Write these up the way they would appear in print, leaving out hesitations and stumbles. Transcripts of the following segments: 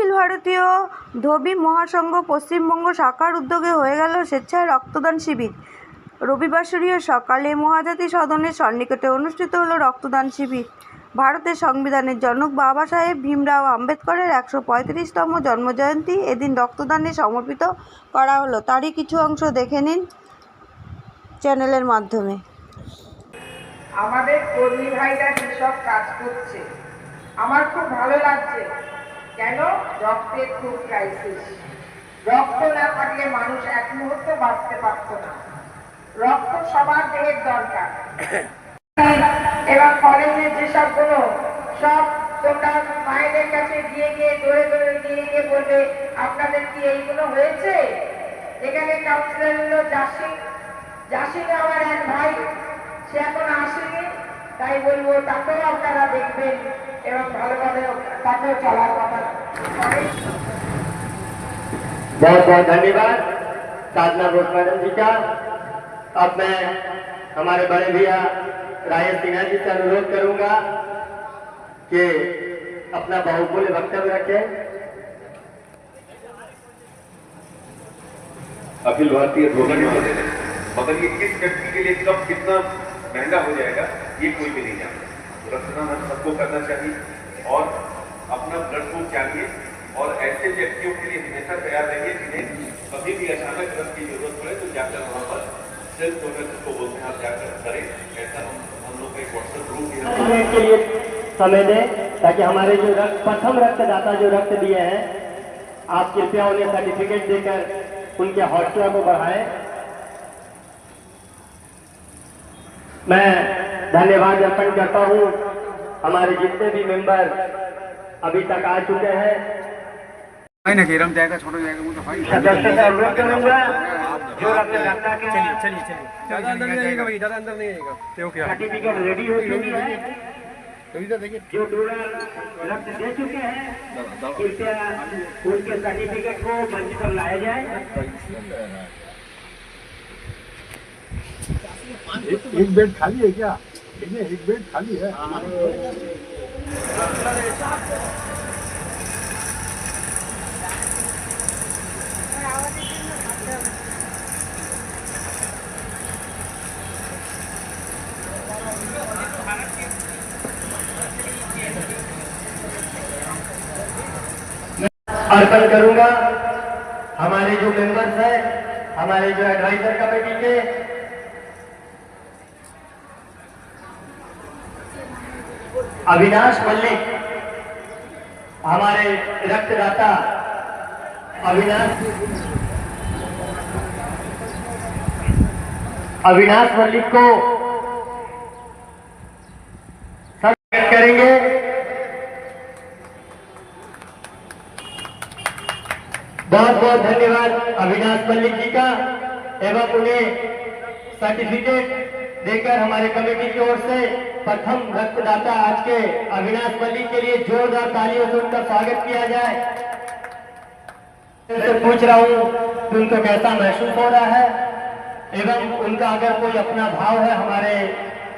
অখিল ভারতীয় ধোবি মহাসংঘ পশ্চিমবঙ্গ শাখার উদ্যোগে হয়ে গেল স্বেচ্ছায় রক্তদান শিবির। রবিবাসরীয় সকালে মহাজাতি সদনের সন্নিকটে অনুষ্ঠিত হলো রক্তদান শিবির। ভারতের সংবিধানের জনক বাবা সাহেব ভীমরাও আম্বেদকরের 135তম জন্মজয়ন্তী এদিন রক্তদানে সমর্পিত করা হলো। তারই কিছু অংশ দেখে নিন চ্যানেলের মাধ্যমে। আমাদের কর্মী ভাইরা যেসব কাজ করছে আমার খুব ভালো লাগছে। কেন? রক্তের খুব ক্রাইসিস। রক্ত না থাকলে মানুষ এক মুহূর্ত বাঁচতে পারত না। রক্ত সবার দেহের দরকার। এবার কলেজের যেসব গুলো সব তোমরা মায়েদের কাছে গিয়ে দৌড়ে গিয়ে বলবে আপনাদের কি এইগুলো হয়েছে? এখানে কাউন্সিলর হলো জাসিন আমার এক ভাই, সে এখন আসেনি, তাই বলবো তাকেও আপনারা দেখবেন এবং ভালোভাবে তাকেও চলার কথা। बहुत बहुत धन्यवाद साधना बोस मैडम जी का। अब मैं हमारे बड़े भैया राजेश सिन्हा जी से अनुरोध करूंगा कि अपना बहुमूल्य वक्तव्य रखें। अखिल भारतीय धोबी मगर ये किस व्यक्ति के लिए कब कितना महंगा हो जाएगा ये कोई भी नहीं जानता। रक्तदान हम सबको करना चाहिए और अपना ब्लड ग्रुप चाहिए और ऐसे व्यक्तियों के लिए हमेशा तैयार रहिए जिन्हें कभी भी अचानक रक्त की जरूरत पड़े तो जाकर वहाँ पर सेल्फ डोनेशन को बोलते हैं आप जाकर करें। ऐसा हम लोग का एक व्हाट्सएप ग्रुप भी है के लिए समय दें ताकि हमारे जो प्रथम रक्तदाता जो रक्त दिए हैं आप कृपया उन्हें सर्टिफिकेट देकर उनके हौसला को बढ़ाएं। मैं धन्यवाद अर्पण करता हूं हमारे जितने भी मेंबर अभी तक आ चुके हैं। जाएगा छोटा जाएगा वो तो भाई सदस्य से अनुरोध करूंगा जो रक्तदाता के चलिए ज़्यादा अंदर नहीं आएगा भाई, ज़्यादा अंदर नहीं आएगा। सर्टिफिकेट रेडी हो चुकी है। देखिए जो डोनर रक्त दे चुके हैं कृपया उनके सर्टिफिकेट को मंच पर लाया जाए। एक बेड खाली है क्या? एक बेड खाली है। अर्पण करूंगा हमारे जो मेंबर्स हैं, हमारे जो एडवाइजर कमेटी के अविनाश मल्लिक, हमारे रक्तदाता अविनाश मल्लिक को स्वागत करेंगे। बहुत बहुत धन्यवाद अविनाश मल्लिक जी का एवं उन्हें सर्टिफिकेट देकर हमारे कमेटी की ओर से प्रथम रक्तदाता आज के अविनाश मल्लिक के लिए जोरदार तालियों से उनका स्वागत किया जाए। तो पूछ रहा हूं कि उनको कैसा महसूस हो रहा है एवं उनका अगर कोई अपना भाव है हमारे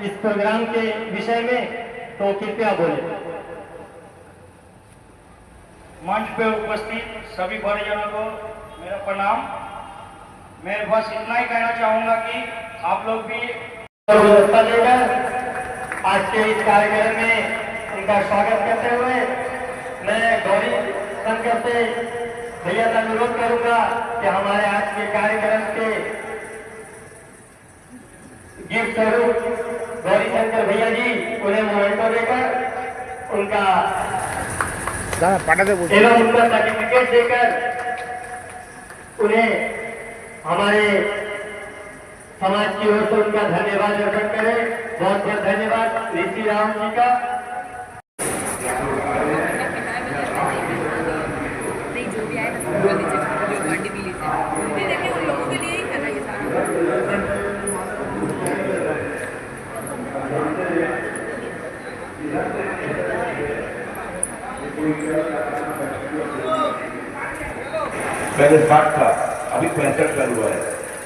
इस प्रोग्राम के विषय में तो कृपया बोले। मंच पे उपस्थित सभी परिजनों को मेरा प्रणाम। मैं बस इतना ही कहना चाहूंगा कि आप लोग भी व्यवस्था देकर आज के इस कार्यक्रम में उनका स्वागत करते हुए मैं गौरी शंकर से भैया का अनुरोध करूंगा कि हमारे आज के कार्यक्रम के गिफ्ट स्वरूप गौरी शंकर भैया जी उन्हें मोमेंटो देकर उनका एवं उनका सर्टिफिकेट देकर उन्हें हमारे समाज की ओर से उनका धन्यवाद अर्पण करें। बहुत बहुत धन्यवाद ऋषि राम जी का। पहले 60 था, अभी 65 साल हुआ है।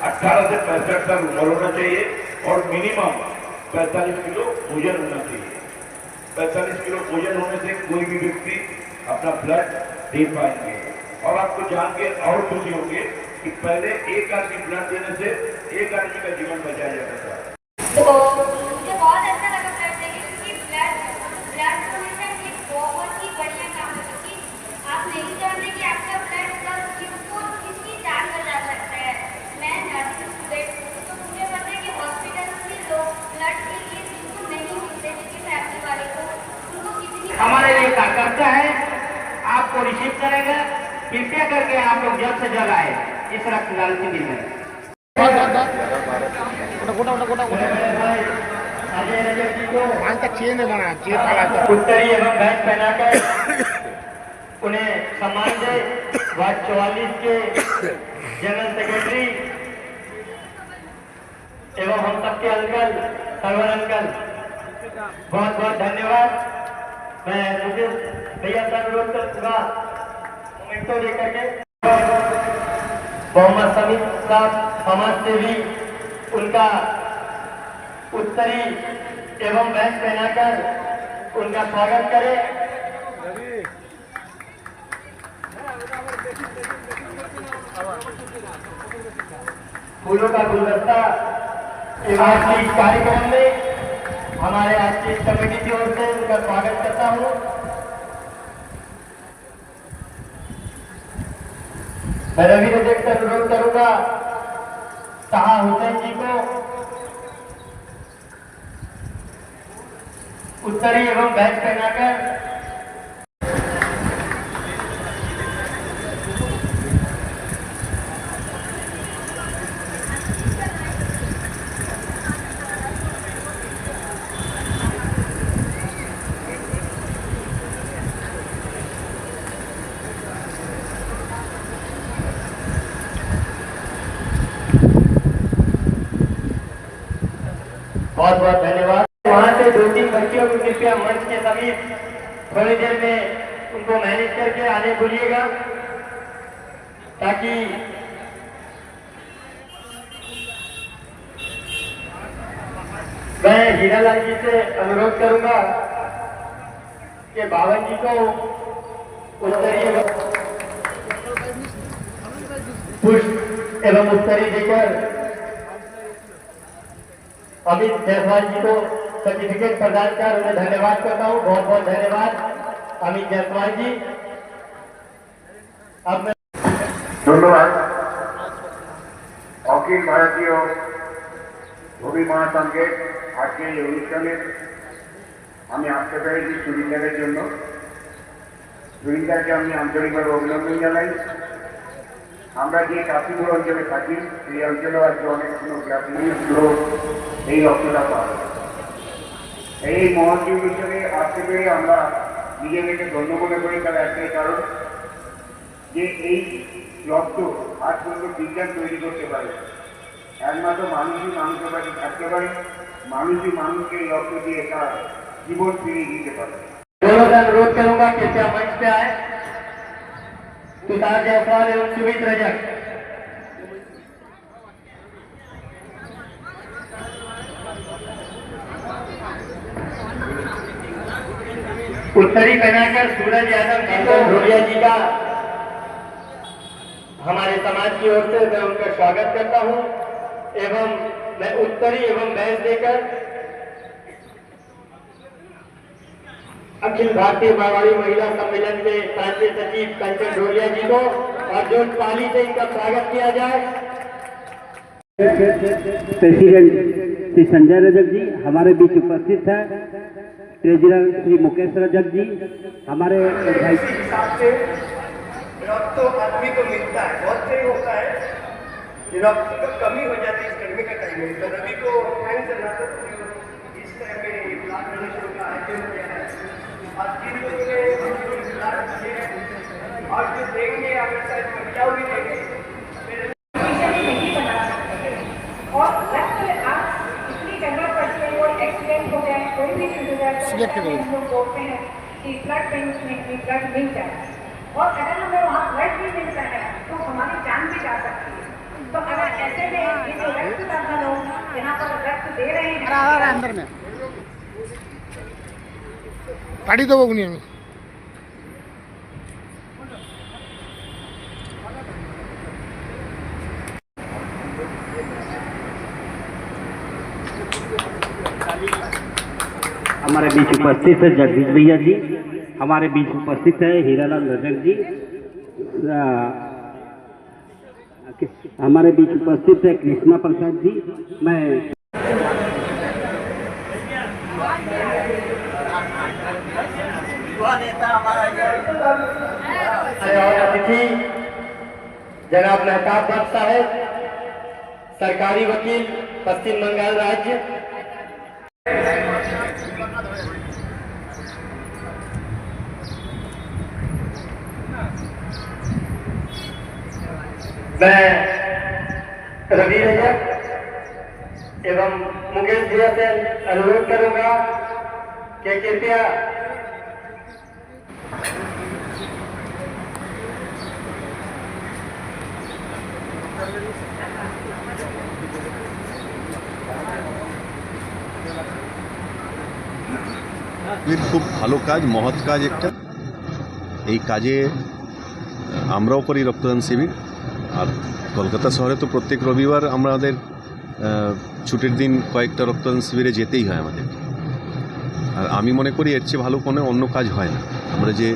18 से 65 साल उम्र होना चाहिए और मिनिमम 45 किलो वजन होना चाहिए। 45 किलो वजन होने से कोई भी व्यक्ति अपना ब्लड दे पाएंगे। और आपको जान के और खुशी होगी कि पहले एक आदमी ब्लड देने से एक आदमी का जीवन बचाया जाता था। तो मुझे बहुत अच्छा लगा ब्लड देके, क्योंकि ब्लड डोनेशन एक बहुत ही बढ़िया काम है, क्योंकि आप नहीं जानते कि आपका ब्लड किसकी जान बचा सकता है। मैं नर्सिंग स्टूडेंट हूँ, तो मुझे पता है कि हॉस्पिटल में लोग ब्लड के लिए जिनको नहीं मिलते, जिनकी फैमिली वाले को, उनको कितनी हमारे लिए कार्यकर्ता है, आपको रिसीव करेगा। कृपया करके आप लोग जल्द से जल्द आए इस रक्तदान शिविर में। उत्तरी एवं बैच पहनाकर उन्हें सम्मान दे। वार्ड 44 के जनरल सेक्रेटरी एवं हम सबके अंकल सरवर अंकल, बहुत बहुत धन्यवाद। मैं मुझे भैया से अनुरोध करूंगा मोमेंटो लेकर के मोहम्मद समीर साहब समाज सेवी उनका उत्तरी एवं बैच पहनाकर उनका स्वागत करें। फूलों का गुलदस्ता आज के इस कार्यक्रम में हमारे आज की कमेटी की ओर से उनका स्वागत करता हूं। मैं रवि रजक से अनुरोध करूंगा शाह हुसैन जी को उत्तरी एवं बैच पहनाकर बहुत बहुत धन्यवाद। वहाँ से 2-3 बच्चियों को कृपया मंच के समीप थोड़ी देर में उनको मैनेज करके आने बोलिएगा, ताकि मैं हीरालाल जी से अनुरोध करूंगा कि बावन जी को उत्तरी पुष्प एवं उत्तरी देकर अमित जायसवाल जी को सर्टिफिकेट प्रदान कर उन्हें धन्यवाद करता हूँ। बहुत बहुत धन्यवाद अमित जायसवाल जी। अब मैं ধন্যবাদ। অখিল ভারতীয় ভূমি মহাসংঘের আজকে এই অনুষ্ঠানে আমি আসতে পেরেছি সুরিন্দারের জন্য। সুরিন্দারকে আমি আন্তরিকভাবে অভিনন্দন জানাই। আমরা যে কাশীপুর অঞ্চলে থাকি সেই অঞ্চলেও আজকে অনেকগুলো গ্রামীণগুলো এই রক্তটা পাবে। এই মহৎ মিশনে আসতে পেরে আমরা নিজেদেরকে ধন্য মনে করি। তার একটাই কারণ যে এই রক্ত আজ পর্যন্ত বিজ্ঞান তৈরি করতে পারে, একমাত্র মানুষই মানুষের কাছে থাকতে পারে, মানুষই মানুষকে এই রক্ত দিয়ে তার জীবন ফিরিয়ে দিতে পারে। अनुरोध करूंगा कि क्या मंच पे आए तुषार जायसवाल एवं सुमित रजक। उत्तरी पहनाकर सूरज यादव जी को ढोलिया जी का हमारे समाज की ओर से मैं उनका स्वागत करता हूं एवं मैं उत्तरी एवं बैच देकर अखिल भारतीय मारवाड़ी महिला सम्मेलन के प्रांतीय सचिव कंचन ढोलिया जी को और जो ताली से इनका स्वागत किया जाए। प्रेसिडेंट श्री संजय रजक जी हमारे बीच उपस्थित है। ट्रेजरर श्री मुकेश रजक जी हमारे हिसाब से रक्त तो आदमी को मिलता है, बहुत सही होता है, रक्त तो कमी हो जाती है इस गर्मी का टाइम में। तो रवि को थैंक्स करना तो इस टाइम में ब्लड डोनेशन का आयोजन किया है और 3 लोगों ने ब्लड दिए हैं और जो देंगे अगर शायद महिला भी देंगे नहीं बना सकते। और रक्त आज इतनी जगह पड़ती है, कोई एक्सीडेंट हो जाए, कोई भी चीज हो जाए तो हम लोग बोलते हैं कि ब्लड बैंक में ब्लड मिल जाए, और अगर हमें वहाँ ब्लड भी मिलता है तो हमारी जान भी जा सकती है। तो अगर ऐसे में ये जो रक्तदाता लोग यहाँ पर रक्त दे रहे हैं अंदर में पार्टी तो वो नहीं हमारे बीच उपस्थित है जगदीश भैया जी, हमारे बीच उपस्थित है हीरालाल रजक जी, हमारे बीच उपस्थित है कृष्णा प्रसाद जी। मैं और अतिथि जनाब मेहताब भट्ट साहब, सरकारी वकील पश्चिम बंगाल राज्य। मैं रवि रजक एवं मुकेश भैया से अनुरोध करूंगा कि कृपया খুব ভালো কাজ, মহৎ কাজ একটা। এই কাজে আমরাও করি রক্তদান শিবির। আর কলকাতা শহরে তো প্রত্যেক রবিবার আমাদের ছুটির দিন কয়েকটা রক্তদান শিবিরে যেতেই হয় আমাদের। আর আমি মনে করি এর চেয়ে ভালো কোনো অন্য কাজ হয় না। আমরা যে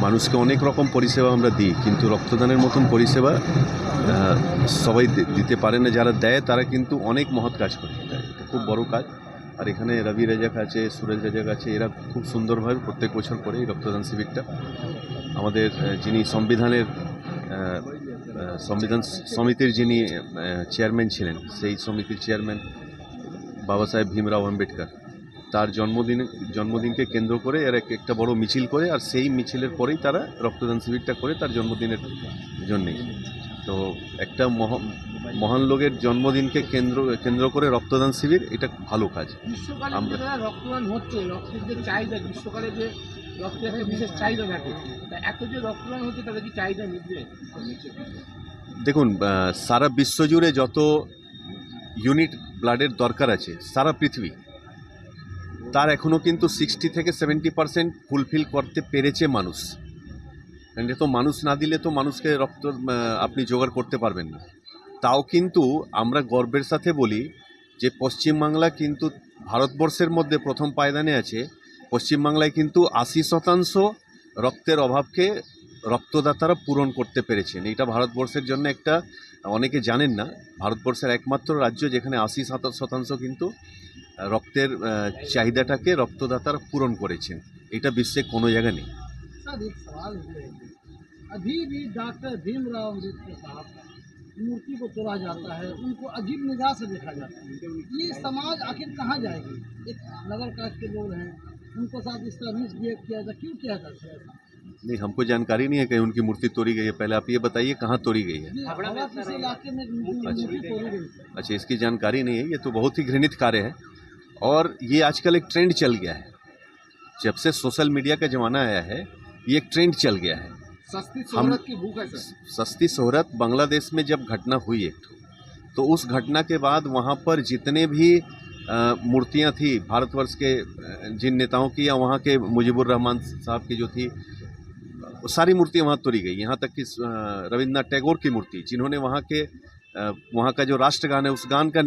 মানুষকে অনেক রকম পরিষেবা আমরা দিই, কিন্তু রক্তদানের মতন পরিষেবা সবাই দিতে পারে না। যারা দেয় তারা কিন্তু অনেক মহৎ কাজ করে, এটা খুব বড় কাজ। আর এখানে রবি রাজাক আছে, সুরেশ রাজাক আছে, এরা খুব সুন্দরভাবে প্রত্যেক বছর করে এই রক্তদান শিবিরটা। আমাদের যিনি সংবিধান সমিতির যিনি চেয়ারম্যান ছিলেন, সেই সমিতির চেয়ারম্যান বাবা সাহেব ভীমরাও আম্বেদকর, তার জন্মদিনকে কেন্দ্র করে এরা একটা বড় মিছিল করে, আর সেই মিছিলের পরেই তারা রক্তদান শিবিরটা করে তার জন্মদিনের জন্যেই। তো একটা মহান লোকের জন্মদিনকে কেন্দ্র করে রক্তদান শিবির, এটা ভালো কাজ। গ্রীষ্মকালে রক্তদান হচ্ছে, রক্তের যে চাহিদা, গ্রীষ্মকালে যে রক্তের একটা বিশেষ চাহিদা থাকে, এত যে রক্তদান হচ্ছে তাদের কি চাহিদা মিটবে? দেখুন, সারা বিশ্ব জুড়ে যত ইউনিট ব্লাডের দরকার আছে সারা পৃথিবী, তার এখনও কিন্তু 60 থেকে 70% ফুলফিল করতে পেরেছে মানুষ। তো মানুষ না দিলে তো মানুষকে রক্ত আপনি জোগাড় করতে পারবেন না। তাও কিন্তু আমরা গর্বের সাথে বলি যে পশ্চিমবাংলা কিন্তু ভারতবর্ষের মধ্যে প্রথম পায়দানে আছে। পশ্চিমবাংলায় কিন্তু 80% রক্তের অভাবকে রক্তদাতারা পূরণ করতে পেরেছেন। এটা ভারতবর্ষের জন্য একটা, অনেকে জানেন না, ভারতবর্ষের একমাত্র রাজ্য যেখানে 80% কিন্তু রক্তের চাহিদাটাকে রক্তদাতারা পূরণ করেছেন। এটা বিশ্বে কোনো জায়গায় নেই। अभी भी डॉक्टर भीमराव अम्बेडकर साहब मूर्ति को तोड़ा जाता है, उनको अजीब निगाह से देखा जाता है। ये समाज आखिर कहाँ जाएगी? एक नगर कास्ट के लोग हैं, उनको साथ इस तरह मिसबिहेव किया जाता, क्यों किया जाता है? नहीं, हमको जानकारी नहीं है कहीं उनकी मूर्ति तोड़ी गई है। पहले आप ये बताइए कहाँ तोड़ी गई है। किसी इलाके में मूर्ति तोड़ी गई। अच्छा, इसकी जानकारी नहीं है। ये तो बहुत ही घृणित कार्य है, और ये आजकल एक ट्रेंड चल गया है। जब से सोशल मीडिया का ज़माना आया है, ये एक ट्रेंड चल गया है। सस्ती शोहरत की भूख है सर। सस्ती शोहरत बांग्लादेश में जब घटना हुई एक, तो उस घटना के बाद वहाँ पर जितने भी मूर्तियाँ थी भारतवर्ष के जिन नेताओं की, या वहाँ के मुजीबुर रहमान साहब की जो थी, वो सारी मूर्तियाँ वहाँ तोड़ी गई। यहाँ तक कि रविन्द्रनाथ टैगोर की मूर्ति, जिन्होंने वहाँ का जो राष्ट्रगान है उस गान का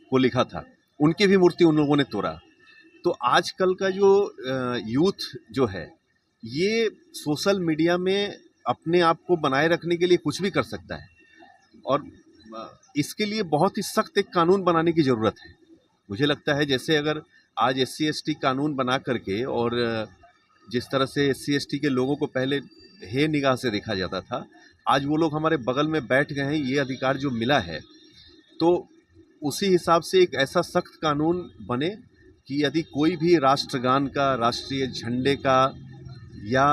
को लिखा था, उनकी भी मूर्ति उन लोगों ने तोड़ा। तो आजकल का जो यूथ जो है, ये सोशल मीडिया में अपने आप को बनाए रखने के लिए कुछ भी कर सकता है, और इसके लिए बहुत ही सख्त एक कानून बनाने की ज़रूरत है। मुझे लगता है जैसे अगर आज SC/ST कानून बना करके, और जिस तरह से SC/ST के लोगों को पहले हे निगाह से देखा जाता था, आज वो लोग हमारे बगल में बैठ गए हैं, ये अधिकार जो मिला है, तो उसी हिसाब से एक ऐसा सख्त कानून बने कि यदि कोई भी राष्ट्रगान का, राष्ट्रीय झंडे का, या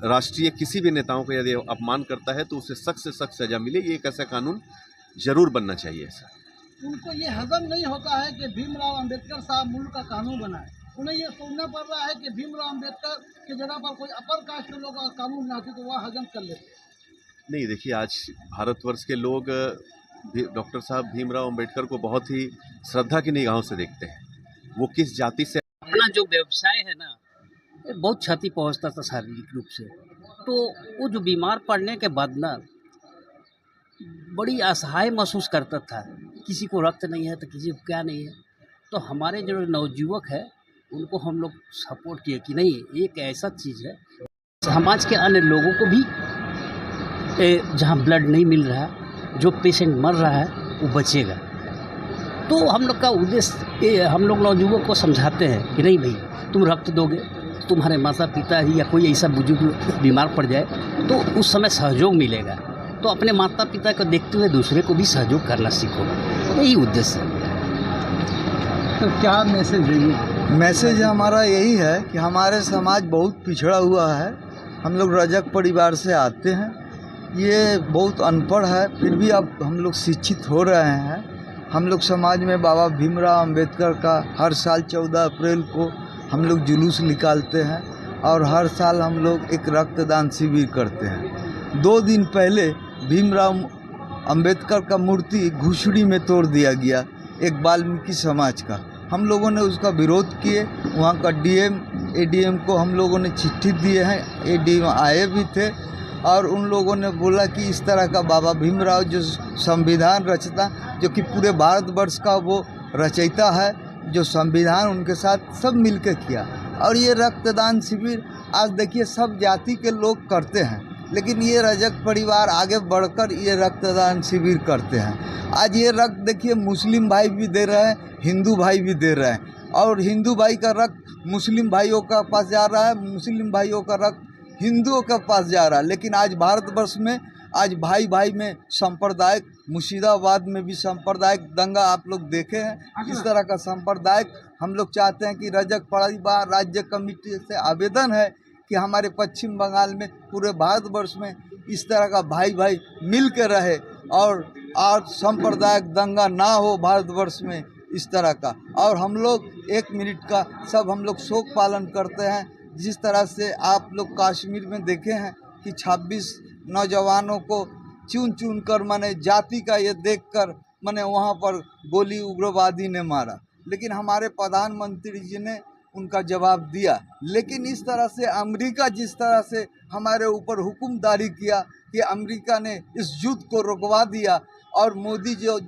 राष्ट्रीय किसी भी नेताओं का यदि अपमान करता है तो उसे सख्त से सख्त सज़ा मिले। ये एक ऐसा कानून जरूर बनना चाहिए। ऐसा उनको ये हजम नहीं होता है कि भीमराव अम्बेडकर साहब मुल्क का कानून बनाए। उन्हें ये सोचना पड़ रहा है कि भीमराव अम्बेडकर की जगह पर कोई अपर कास्ट के लोग कानून बनाते तो वह हजम कर लेते। नहीं, देखिए, आज भारतवर्ष के लोग डॉक्टर साहब भीमराव अम्बेडकर को बहुत ही श्रद्धा की निगाहों से देखते हैं। वो किस जाति से, अपना जो व्यवसाय है ना, बहुत क्षति पहुंचता था शारीरिक रूप से। तो वो जो बीमार पड़ने के बाद ना बड़ी असहाय महसूस करता था। किसी को रक्त नहीं है तो किसी को क्या नहीं है, तो हमारे जो नवयुवक है उनको हम लोग सपोर्ट किए कि नहीं, एक ऐसा चीज़ है समाज के अन्य लोगों को भी जहाँ ब्लड नहीं मिल रहा, जो पेशेंट मर रहा है वो बचेगा। तो हम लोग का उद्देश्य हम लोग नवयुवक को समझाते हैं कि नहीं भाई, तुम रक्त दोगे, तुम्हारे माता पिता ही या कोई ऐसा बुजुर्ग बीमार पड़ जाए तो उस समय सहयोग मिलेगा। तो अपने माता पिता को देखते हुए दूसरे को भी सहयोग करना सीखो, यही उद्देश्य है। तो क्या मैसेज देंगे? मैसेज हमारा यही है कि हमारे समाज बहुत पिछड़ा हुआ है। हम लोग रजक परिवार से आते हैं, ये बहुत अनपढ़ है, फिर भी अब हम लोग शिक्षित हो रहे हैं। हम लोग समाज में बाबा भीमराव अंबेडकर का हर साल 14 अप्रैल को हम लोग जुलूस निकालते हैं और हर साल हम लोग एक रक्तदान शिविर करते हैं। 2 दिन पहले भीमराव अंबेडकर का मूर्ति घुसड़ी में तोड़ दिया गया, एक वाल्मीकि समाज का। हम लोगों ने उसका विरोध किए, वहाँ का डीएम एडीएम को हम लोगों ने चिट्ठी दिए हैं, एडीएम आए भी थे और उन लोगों ने बोला कि इस तरह का बाबा भीमराव जो संविधान रचता, जो कि पूरे भारतवर्ष का वो रचयिता है, जो संविधान उनके साथ सब मिलकर किया। और ये रक्तदान शिविर आज देखिए सब जाति के लोग करते हैं, लेकिन ये रजक परिवार आगे बढ़कर ये रक्तदान शिविर करते हैं। आज ये रक्त देखिए मुस्लिम भाई भी दे रहे हैं, हिंदू भाई भी दे रहे हैं, और हिंदू भाई का रक्त मुस्लिम भाइयों का पास जा रहा है, मुस्लिम भाइयों का रक्त हिंदुओं के पास जा रहा है। लेकिन आज भारतवर्ष में आज भाई भाई में सांप्रदायिक, मुर्शिदाबाद में भी सांप्रदायिक दंगा आप लोग देखे हैं। इस तरह का सांप्रदायिक हम लोग चाहते हैं कि रजक परिवार राज्य कमेटी से आवेदन है कि हमारे पश्चिम बंगाल में, पूरे भारतवर्ष में इस तरह का भाई भाई मिल के रहे और सांप्रदायिक दंगा ना हो भारतवर्ष में इस तरह का। और हम लोग 1 मिनट का सब हम लोग शोक पालन करते हैं। जिस तरह से आप लोग कश्मीर में देखे हैं कि 26 नौजवानों को चुन चुन कर माने जाति का ये देखकर माने वहाँ पर गोली उग्रवादी ने मारा, लेकिन हमारे प्रधानमंत्री जी ने उनका जवाब दिया। लेकिन इस तरह से अमेरिका जिस तरह से हमारे ऊपर हुक्मदारी किया कि अमेरिका ने इस युद्ध को रुकवा दिया और मोदी जो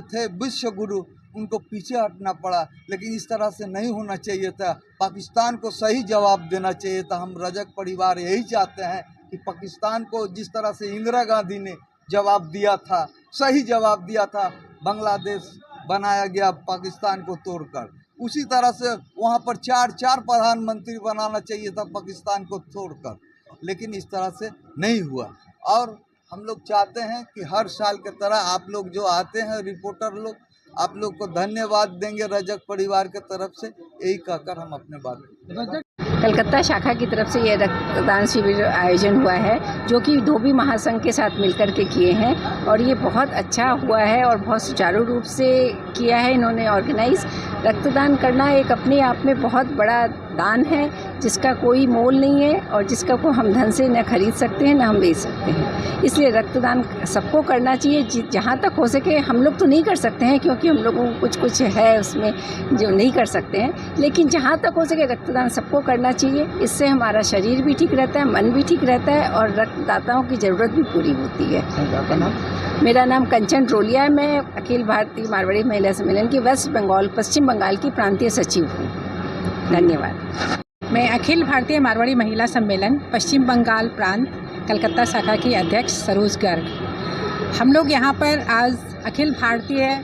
थे विश्व गुरु, उनको पीछे हटना पड़ा। लेकिन इस तरह से नहीं होना चाहिए था, पाकिस्तान को सही जवाब देना चाहिए था। हम रजक परिवार यही चाहते हैं कि पाकिस्तान को जिस तरह से इंदिरा गांधी ने जवाब दिया था, सही जवाब दिया था, बांग्लादेश बनाया गया पाकिस्तान को तोड़कर, उसी तरह से वहाँ पर 4 प्रधानमंत्री बनाना चाहिए था पाकिस्तान को तोड़कर। लेकिन इस तरह से नहीं हुआ। और हम लोग चाहते हैं कि हर साल की तरह आप लोग जो आते हैं रिपोर्टर लोग, आप लोग को धन्यवाद देंगे रजक परिवार के तरफ से, यही कहकर हम अपने बात। कलकत्ता शाखा की तरफ से ये रक्तदान शिविर आयोजन हुआ है, जो कि धोबी महासंघ के साथ मिलकर के किए हैं, और ये बहुत अच्छा हुआ है और बहुत सुचारू रूप से किया है इन्होंने ऑर्गेनाइज। रक्तदान करना एक अपने आप में बहुत बड़ा दान है, जिसका कोई मोल नहीं है और जिसका को हम धन से न खरीद सकते हैं न हम बेच सकते हैं। इसलिए रक्तदान सबको करना चाहिए, जहाँ तक हो सके। हम लोग तो नहीं कर सकते हैं क्योंकि हम लोगों को कुछ है उसमें जो नहीं कर सकते हैं, लेकिन जहाँ तक हो सके रक्तदान सबको करना चाहिए। इससे हमारा शरीर भी ठीक रहता है, मन भी ठीक रहता है और रक्तदाताओं की ज़रूरत भी पूरी होती है। मेरा नाम कंचन रोलिया है, मैं अखिल भारतीय मारवाड़ी महिला सम्मेलन की वेस्ट बंगाल पश्चिम बंगाल की प्रांतीय सचिव हूँ। धन्यवाद। मैं अखिल भारतीय मारवाड़ी महिला सम्मेलन पश्चिम बंगाल प्रांत कलकत्ता शाखा की अध्यक्ष सरोज गर्ग। हम लोग यहाँ पर आज अखिल भारतीय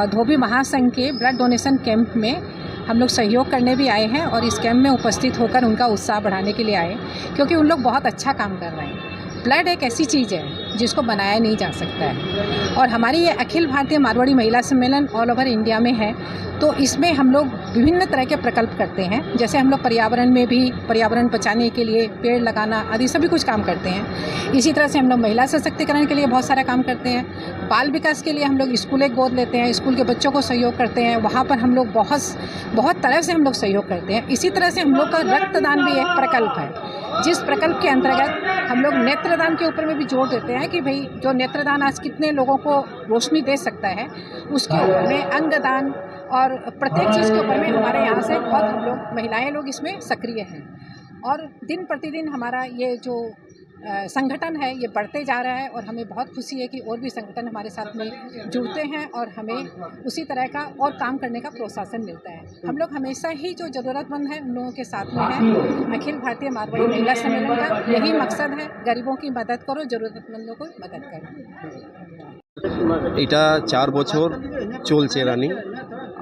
धोबी महासंघ के ब्लड डोनेशन कैंप में हम लोग सहयोग करने भी आए हैं और इस कैंप में उपस्थित होकर उनका उत्साह बढ़ाने के लिए आए, क्योंकि उन लोग बहुत अच्छा काम कर रहे हैं। ब्लड एक ऐसी चीज़ है जिसको बनाया नहीं जा सकता है, और हमारी ये अखिल भारतीय मारवाड़ी महिला सम्मेलन ऑल ओवर इंडिया में है, तो इसमें हम लोग विभिन्न तरह के प्रकल्प करते हैं। जैसे हम लोग पर्यावरण में भी पर्यावरण बचाने के लिए पेड़ लगाना आदि सभी कुछ काम करते हैं। इसी तरह से हम लोग महिला सशक्तिकरण के लिए बहुत सारा काम करते हैं। बाल विकास के लिए हम लोग स्कूलें गोद लेते हैं, स्कूल के बच्चों को सहयोग करते हैं, वहाँ पर हम लोग बहुत तरह से हम लोग सहयोग करते हैं। इसी तरह से हम लोग का रक्तदान भी एक प्रकल्प है, जिस प्रकल्प के अंतर्गत हम लोग नेत्रदान के ऊपर में भी जोर देते हैं कि भाई जो नेत्रदान आज कितने लोगों को रोशनी दे सकता है, उसके ऊपर में अंगदान और प्रत्येक चीज़ के ऊपर में हमारे यहाँ से बहुत हम लोग महिलाएं लोग इसमें सक्रिय हैं। और दिन प्रतिदिन हमारा ये जो संगठन है ये बढ़ते जा रहा है और हमें बहुत खुशी है कि और भी संगठन हमारे साथ में जुड़ते हैं और हमें उसी तरह का और काम करने का प्रोत्साहन मिलता है। हम लोग हमेशा ही जो ज़रूरतमंद है उन लोगों के साथ में हैं। अखिल भारतीय मारवाड़ी महिला सम्मेलन का यही मकसद है, गरीबों की मदद करो, ज़रूरतमंदों को मदद करो। এটা 4 বছর চলছে রানিং।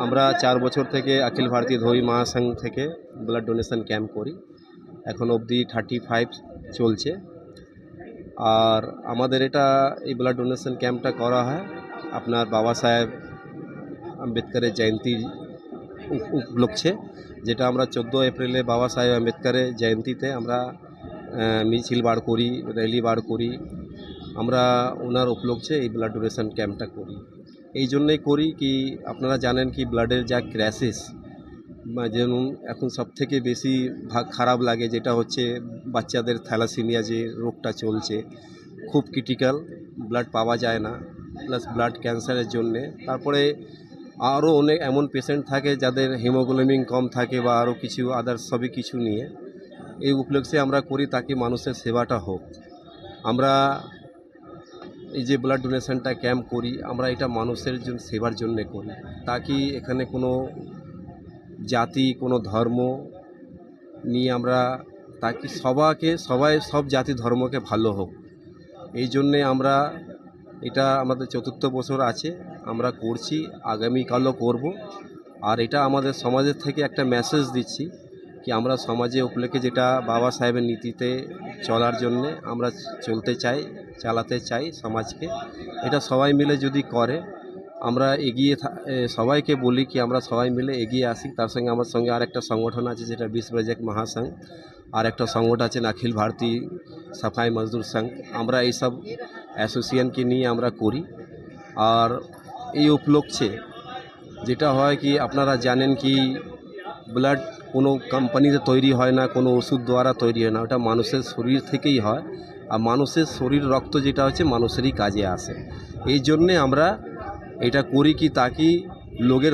আমরা 4 বছর থেকে অখিল ভারতীয় ধোবি মহাসংঘ থেকে ব্লাড ডোনেশন ক্যাম্প করি। এখন অবধি 35 চলছে। আর আমাদের এটা এই ব্লাড ডোনেশন ক্যাম্পটা করা হয় আপনার বাবা সাহেব আম্বেদকরের জয়ন্তী উপলক্ষে, যেটা আমরা 14 এপ্রিলে বাবা সাহেব আম্বেদকরের জয়ন্তীতে আমরা মিছিল বার করি, র্যালি বার করি। আমরা ওনার উপলক্ষে এই ব্লাড ডোনেশন ক্যাম্পটা করি। এই জন্যই করি কি আপনারা জানেন কি ব্লাডের যা ক্রাইসিস, যেমন এখন সবথেকে বেশি খারাপ লাগে যেটা হচ্ছে বাচ্চাদের থ্যালাসেমিয়া যে রোগটা চলছে, খুব ক্রিটিক্যাল, ব্লাড পাওয়া যায় না, প্লাস ব্লাড ক্যান্সারের জন্যে। তারপরে আরও অনেক এমন পেশেন্ট থাকে যাদের হিমোগ্লোবিন কম থাকে বা আরও কিছু আদার্স সবই কিছু নিয়ে। এই উপলক্ষে আমরা করি তাকে মানুষের সেবাটা হোক। আমরা এই যে ব্লাড ডোনেশনটা ক্যাম্প করি আমরা এটা মানুষের জন্য সেবার জন্যে করি, তাকি এখানে কোনো জাতি কোনো ধর্ম নিয়ে আমরা তাকে সবাই সব জাতি ধর্মকে ভালো হোক, এই জন্যে আমরা এটা আমাদের 4র্থ বছর আছে, আমরা করছি, আগামীকালও করব। আর এটা আমাদের সমাজের থেকে একটা মেসেজ দিচ্ছি কি আমরা সমাজে উপলক্ষে যেটা বাবা সাহেবের নীতিতে চলার জন্যে আমরা চলতে চাই, চালাতে চাই সমাজকে। এটা সবাই মিলে যদি করে আমরা এগিয়ে সবাইকে বলি কি আমরা সবাই মিলে এগিয়ে আসি। তার সঙ্গে আমার সঙ্গে আর একটা সংগঠন আছে যেটা বিশ্ব রজক মহাসংঘ, আর একটা সংগঠন আছে অখিল ভারতীয় সাফাই মজদুর সংঘ। আমরা এইসব অ্যাসোসিয়েশনকে নিয়ে আমরা করি। আর এই উপলক্ষে যেটা হয় কি আপনারা জানেন কি ব্লাড কোনো কোম্পানিতে তৈরি হয় না, কোনো ওষুধ দ্বারা তৈরি হয় না, ওটা মানুষের শরীর থেকেই হয়। আর মানুষের শরীর রক্ত যেটা হচ্ছে মানুষেরই কাজে আসে। এই জন্যে আমরা এটা করি কি তাকি লোকের